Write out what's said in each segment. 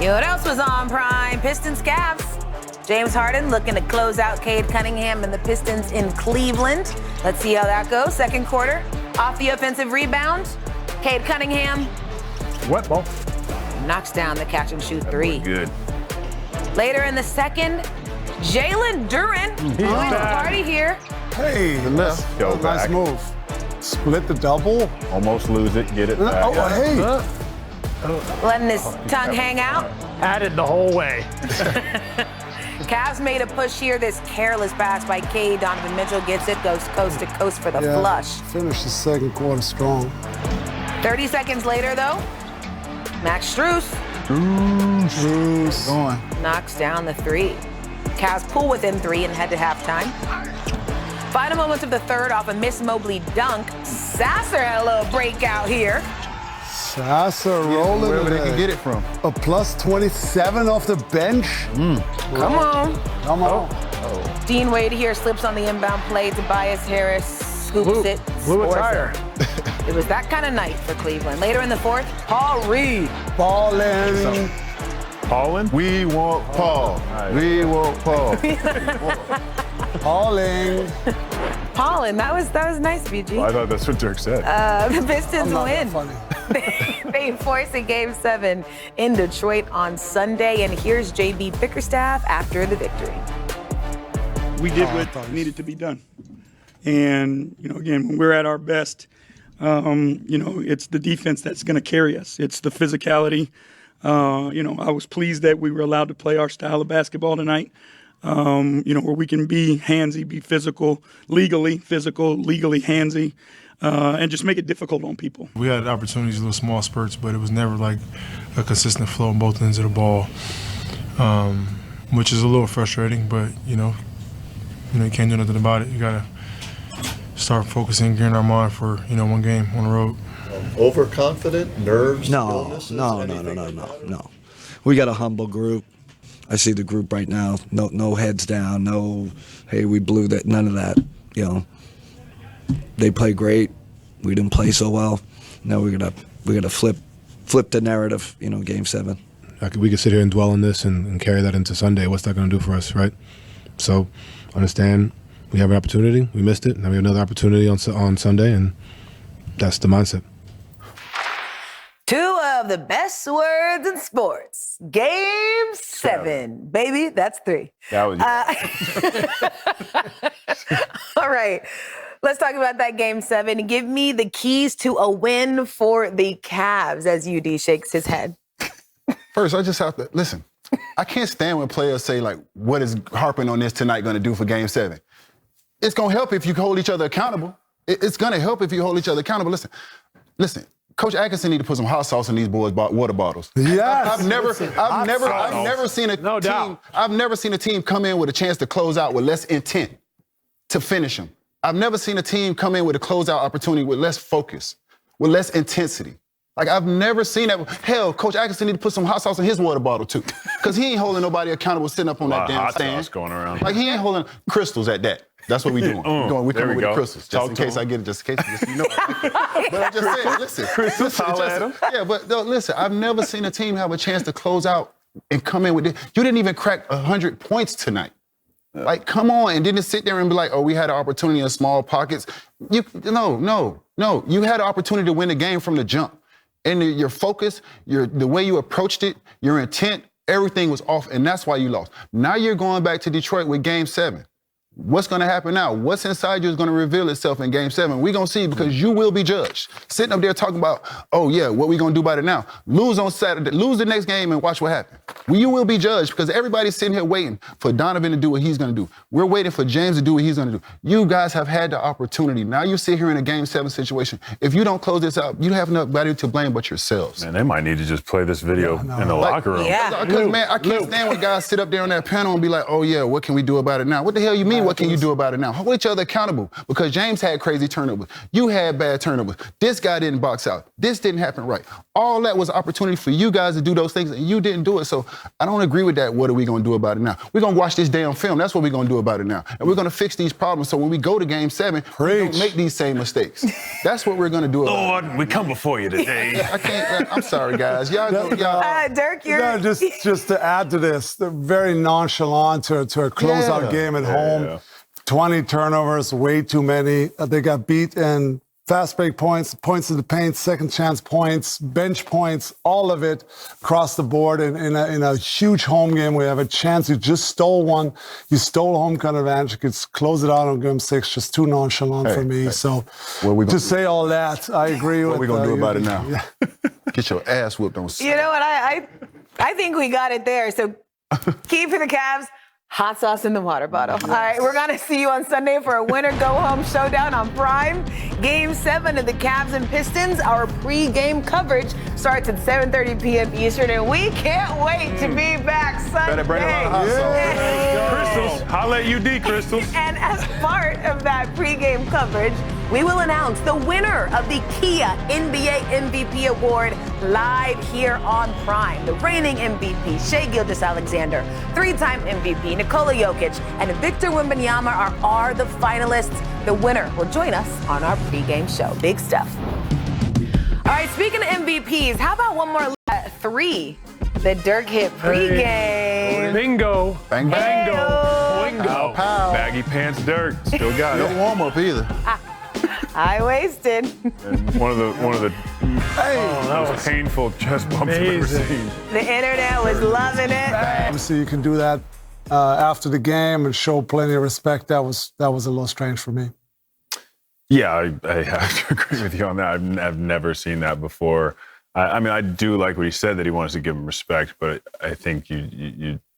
You know what else was on Prime? Pistons Cavs. James Harden looking to close out Cade Cunningham and the Pistons in Cleveland. Let's see how that goes. Second quarter, off the offensive rebound, Cade Cunningham. Wet ball. Knocks down the catch and shoot three. Good. Later in the second, Jalen Duren joins the party here. Hey, Let's go nice back. move. Split the double. Almost lose it, get it back. Oh, hey. Letting his tongue hang out. Had it the whole way. Cavs made a push here. This careless pass by Cade. Donovan Mitchell gets it, goes coast to coast for the flush. Finished the second quarter strong. 30 seconds later, though, Max Strus Going. knocks down the three. Cavs pull within three and head to halftime. Final moments of the third off a Miss Mobley dunk. Sasser had a little breakout here. Sasser rolling Wherever they today. can get it from. A plus 27 off the bench. Come on. Come on. Dean Wade here slips on the inbound play. Tobias Harris scoops it. Blew a scores tire. it. It was that kind of night for Cleveland. Later in the fourth, Paul Reed. Ballin'. Paulin? We want Paul. We want Paul. Balling. Paulin, that was nice, BG. I thought that's what Dirk said. The Pistons Not that win. funny. They force a Game 7 in Detroit on Sunday. And here's JB Bickerstaff after the victory. We did what needed to be done. And, again, when we're at our best, it's the defense that's going to carry us. It's the physicality. I was pleased that we were allowed to play our style of basketball tonight, where we can be handsy, be physical, legally handsy, and just make it difficult on people. We had opportunities, little small spurts, but it was never like a consistent flow on both ends of the ball, which is a little frustrating, but, you can't do nothing about it. You got to start focusing, gearing our mind for, one game on the road. Overconfident, nerves, No. We got a humble group. I see the group right now. No heads down. No, hey, we blew that. None of that. They play great. We didn't play so well. Now we gotta flip the narrative. Game 7. We could sit here and dwell on this and carry that into Sunday. What's that going to do for us, right? So, understand we have an opportunity. We missed it. Now we have another opportunity on Sunday, and that's the mindset. Two of the best words in sports. Game 7. Baby, that's 3. That was All right. Let's talk about that Game 7. Give me the keys to a win for the Cavs as UD shakes his head. First, I just have to, listen, I can't stand when players say, what is harping on this tonight going to do for Game 7? It's going to help if you hold each other accountable. It's going to help if you hold each other accountable. Listen. Coach Atkinson need to put some hot sauce in these boys' water bottles. Yes. I've never seen a team come in with a chance to close out with less intent to finish them. I've never seen a team come in with a closeout opportunity with less focus, with less intensity. I've never seen that. Hell, Coach Atkinson need to put some hot sauce in his water bottle too, because he ain't holding nobody accountable sitting up on that damn hot stand. sauce going around. He ain't holding crystals at that. That's what we doing. We coming with the crystals, just in case I get it, just in case you know. But I'm just saying, listen. Crystals, holla at him. Yeah, but no, listen, I've never seen a team have a chance to close out and come in with it. You didn't even crack 100 points tonight. Come on, and didn't sit there and be like, we had an opportunity in small pockets. No. You had an opportunity to win the game from the jump. And your focus, the way you approached it, your intent, everything was off, and that's why you lost. Now you're going back to Detroit with Game 7. What's going to happen now? What's inside you is going to reveal itself in Game 7. We're going to see, because you will be judged. Sitting up there talking about, what we going to do about it now? Lose on Saturday, lose the next game and watch what happens. You will be judged, because everybody's sitting here waiting for Donovan to do what he's going to do. We're waiting for James to do what he's going to do. You guys have had the opportunity. Now you sit here in a Game 7 situation. If you don't close this out, you have nobody to blame but yourselves. Man, they might need to just play this video in the locker room. Yeah. Because, man, I can't stand when guys sit up there on that panel and be like, what can we do about it now? What the hell you mean, what can you do about it now? Hold each other accountable, because James had crazy turnovers. You had bad turnovers. This guy didn't box out. This didn't happen right. All that was opportunity for you guys to do those things, and you didn't do it. So I don't agree with that. What are we going to do about it now? We're going to watch this damn film. That's what we're going to do about it now. And we're going to fix these problems so when we go to Game 7, we don't make these same mistakes. That's what we're going to do about it. Lord, we come before you today. I can't. I'm sorry, guys. Y'all. Dirk, you're... Yeah, just to add to this, they're very nonchalant to a closeout game at home. Yeah. 20 turnovers, way too many. They got beat in fast break points, points in the paint, second chance points, bench points, all of it across the board. In a huge home game, we have a chance. You just stole one. You stole home court advantage. You could close it out on Game 6. Just too nonchalant for me. So to say all that, I agree with. What are we gonna do about it yeah. now? Get your ass whooped on. You know what? I think we got it there. So key for the Cavs. Hot sauce in the water bottle. All right, we're going to see you on Sunday for a winner-go-home showdown on Prime. Game 7 of the Cavs and Pistons. Our pre-game coverage starts at 7:30 p.m. Eastern, and we can't wait to be back Sunday. Better bring around hot sauce. Crystals, holla at UD, Crystals. And as part of that pre-game coverage, we will announce the winner of the Kia NBA MVP Award live here on Prime. The reigning MVP, Shai Gilgeous-Alexander, 3-time MVP, Nikola Jokic, and Victor Wembanyama are the finalists. The winner will join us on our pregame show. Big stuff. All right, speaking of MVPs, how about one more 3 that Dirk hit pregame? Bingo. Bang, bang. Bingo. Pow. Baggy pants Dirk. Still got No it. warm up either. I wasted. And one of the most painful chest bumps I've ever seen. The internet was loving it. Obviously, you can do that after the game and show plenty of respect. That was a little strange for me. Yeah, I have to agree with you on that. I've never seen that before. I mean, I do like what he said, that he wants to give him respect, but I think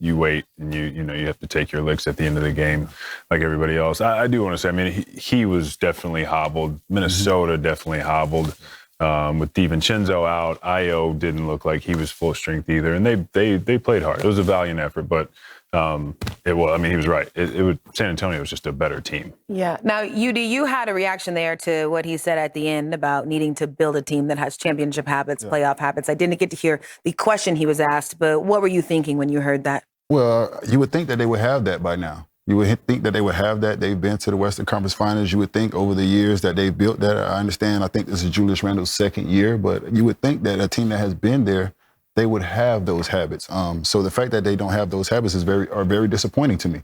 you wait and you have to take your licks at the end of the game like everybody else. I do want to say, I mean, he was definitely hobbled. Minnesota definitely hobbled. With DiVincenzo out, Io didn't look like he was full strength either, and they played hard. It was a valiant effort, but he was right. San Antonio was just a better team. Yeah. Now, UD, you had a reaction there to what he said at the end about needing to build a team that has championship habits, playoff habits. I didn't get to hear the question he was asked, but what were you thinking when you heard that? Well, you would think that they would have that by now. You would think that they would have that. They've been to the Western Conference Finals. You would think over the years that they've built that. I understand. I think this is Julius Randle's second year, but you would think that a team that has been there, they would have those habits. So the fact that they don't have those habits are very disappointing to me.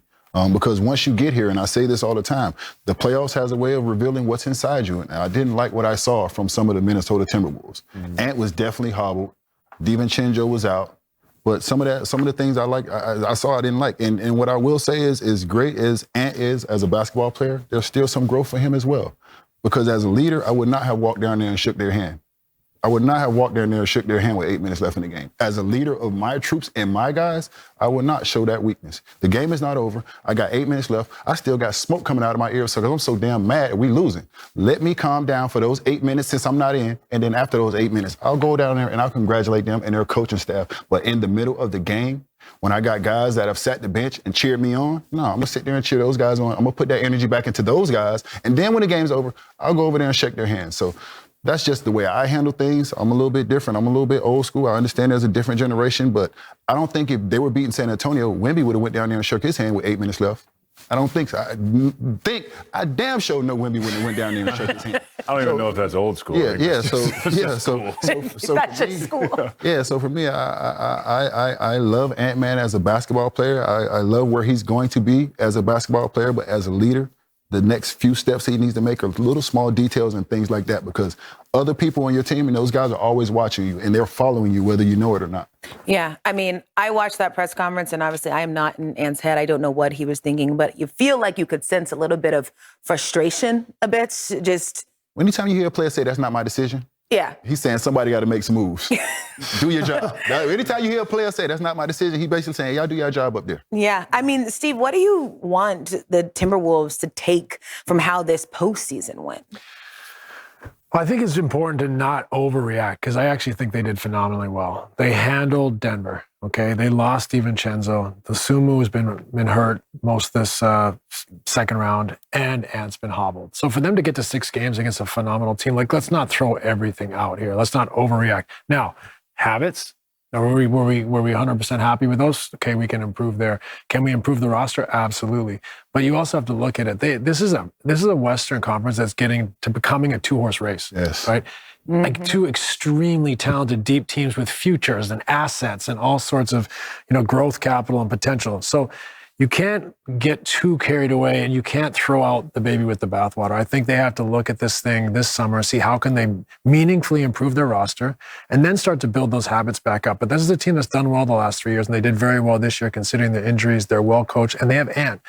Because once you get here, and I say this all the time, the playoffs has a way of revealing what's inside you. And I didn't like what I saw from some of the Minnesota Timberwolves. Ant was definitely hobbled. DiVincenzo was out. But some of the things I saw I didn't like. And what I will say is great as Ant is as a basketball player, there's still some growth for him as well. Because as a leader, I would not have walked down there and shook their hand. I would not have walked down there and shook their hand with 8 minutes left in the game. As a leader of my troops and my guys, I would not show that weakness. The game is not over. I got 8 minutes left. I still got smoke coming out of my ears because I'm so damn mad we losing. Let me calm down for those 8 minutes since I'm not in, and then after those 8 minutes, I'll go down there and I'll congratulate them and their coaching staff. But in the middle of the game, when I got guys that have sat the bench and cheered me on, no, I'm going to sit there and cheer those guys on. I'm going to put that energy back into those guys, and then when the game's over, I'll go over there and shake their hands. So that's just the way I handle things. I'm a little bit different. I'm a little bit old school. I understand there's a different generation, but I don't think if they were beating San Antonio, Wemby would have went down there and shook his hand with 8 minutes left. I don't think so. I damn sure know Wemby wouldn't have went down there and shook his hand. I don't even know if that's old school. So That's just school. Yeah, so for me, I love Ant-Man as a basketball player. I love where he's going to be as a basketball player, but as a leader, the next few steps he needs to make are little small details and things like that, because other people on your team and those guys are always watching you and they're following you whether you know it or not. Yeah, I mean, I watched that press conference, and obviously I am not in Ant's head. I don't know what he was thinking, but you feel like you could sense a little bit of frustration a bit. Just anytime you hear a player say, "That's not my decision," yeah, he's saying somebody got to make some moves. Do your job. Anytime you hear a player say, "That's not my decision," he basically saying, "Y'all do your job up there." Yeah, I mean, Steve, what do you want the Timberwolves to take from how this postseason went? Well, I think it's important to not overreact, because I actually think they did phenomenally well. They handled Denver, okay? They lost DiVincenzo. The Sumu has been hurt most of this second round, and Ant's been hobbled. So for them to get to 6 games against a phenomenal team, let's not throw everything out here. Let's not overreact. Now, habits, Now, were we 100% happy with those? Okay, we can improve there. Can we improve the roster? Absolutely. But you also have to look at it. This is a Western Conference that's getting to becoming a two-horse race. Yes. Right? Like two extremely talented, deep teams with futures and assets and all sorts of, growth capital and potential. So you can't get too carried away and you can't throw out the baby with the bathwater. I think they have to look at this thing this summer, see how can they meaningfully improve their roster and then start to build those habits back up. But this is a team that's done well the last 3 years and they did very well this year considering the injuries. They're well coached and they have Ant.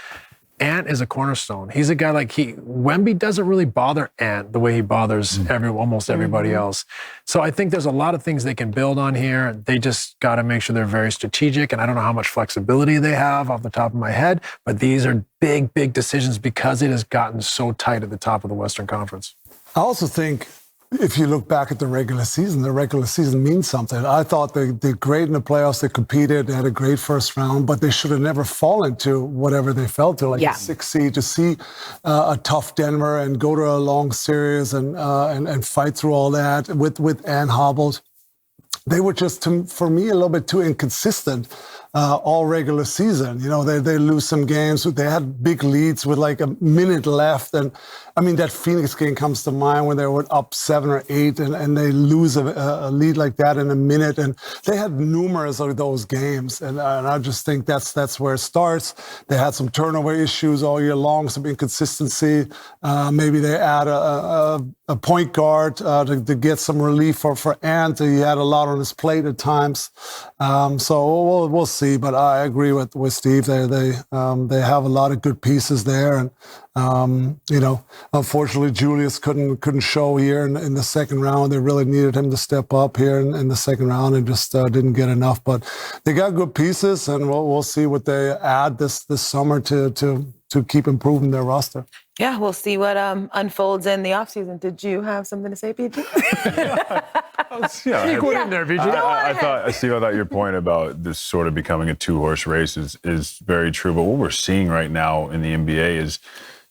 Ant is a cornerstone. He's a guy Wemby doesn't really bother Ant the way he bothers almost everybody else. So I think there's a lot of things they can build on here. They just got to make sure they're very strategic. And I don't know how much flexibility they have off the top of my head, but these are big, big decisions because it has gotten so tight at the top of the Western Conference. I also think if you look back at the regular season means something. I thought they did great in the playoffs. They competed. They had a great first round, but they should have never fallen to whatever they fell to, like the 6th seed. To see a tough Denver and go to a long series and fight through all that with Ann hobbled. They were just, for me, a little bit too inconsistent all regular season. They lose some games. They had big leads with like a minute left. And I mean, that Phoenix game comes to mind when they were up 7 or 8 and they lose a lead like that in a minute. And they had numerous of those games. And I just think that's where it starts. They had some turnover issues all year long, some inconsistency. Maybe they add a point guard to get some relief for Ant. He had a lot on his plate at times. So we'll see. But I agree with Steve. They have a lot of good pieces there, and unfortunately Julius couldn't show here in the second round. They really needed him to step up here in the second round, and just didn't get enough. But they got good pieces, and we'll see what they add this summer to keep improving their roster. Yeah, we'll see what unfolds in the offseason. Did you have something to say, PG? Sneak one in there, PG. I thought your point about this sort of becoming a two-horse race is very true. But what we're seeing right now in the NBA is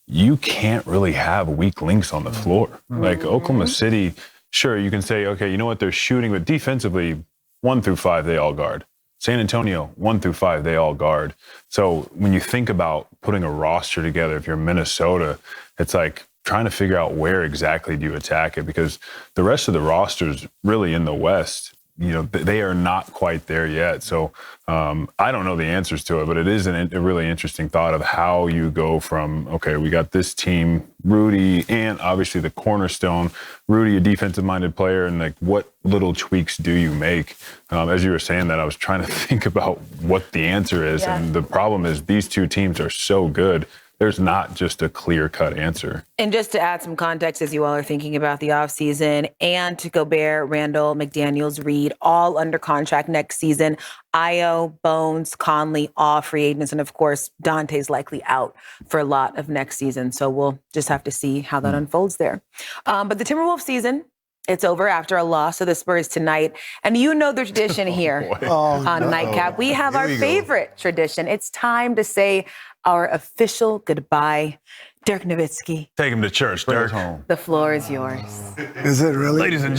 you can't really have weak links on the floor. Like Oklahoma City, sure, you can say, okay, you know what, they're shooting, but defensively, 1 through 5, they all guard. San Antonio, 1 through 5, they all guard. So when you think about putting a roster together, if you're Minnesota, it's like trying to figure out where exactly do you attack it, because the rest of the rosters really in the West, they are not quite there yet. So I don't know the answers to it, but it is a really interesting thought of how you go from, okay, we got this team, Rudy, and obviously the cornerstone, Rudy, a defensive-minded player, and like what little tweaks do you make? As you were saying that, I was trying to think about what the answer is. Yeah. And the problem is these two teams are so good. There's not just a clear-cut answer. And just to add some context, as you all are thinking about the offseason, and to Gobert, Randall, McDaniels, Reed, all under contract next season. Io, Bones, Conley, all free agents. And, of course, Dante's likely out for a lot of next season. So we'll just have to see how that unfolds there. But the Timberwolves season, it's over after a loss of the Spurs tonight. And you know the tradition here on Nightcap. We have our favorite tradition. It's time to say our official goodbye. Dirk Nowitzki. Take him to church, Dirk. The floor is yours. Is it really? Ladies and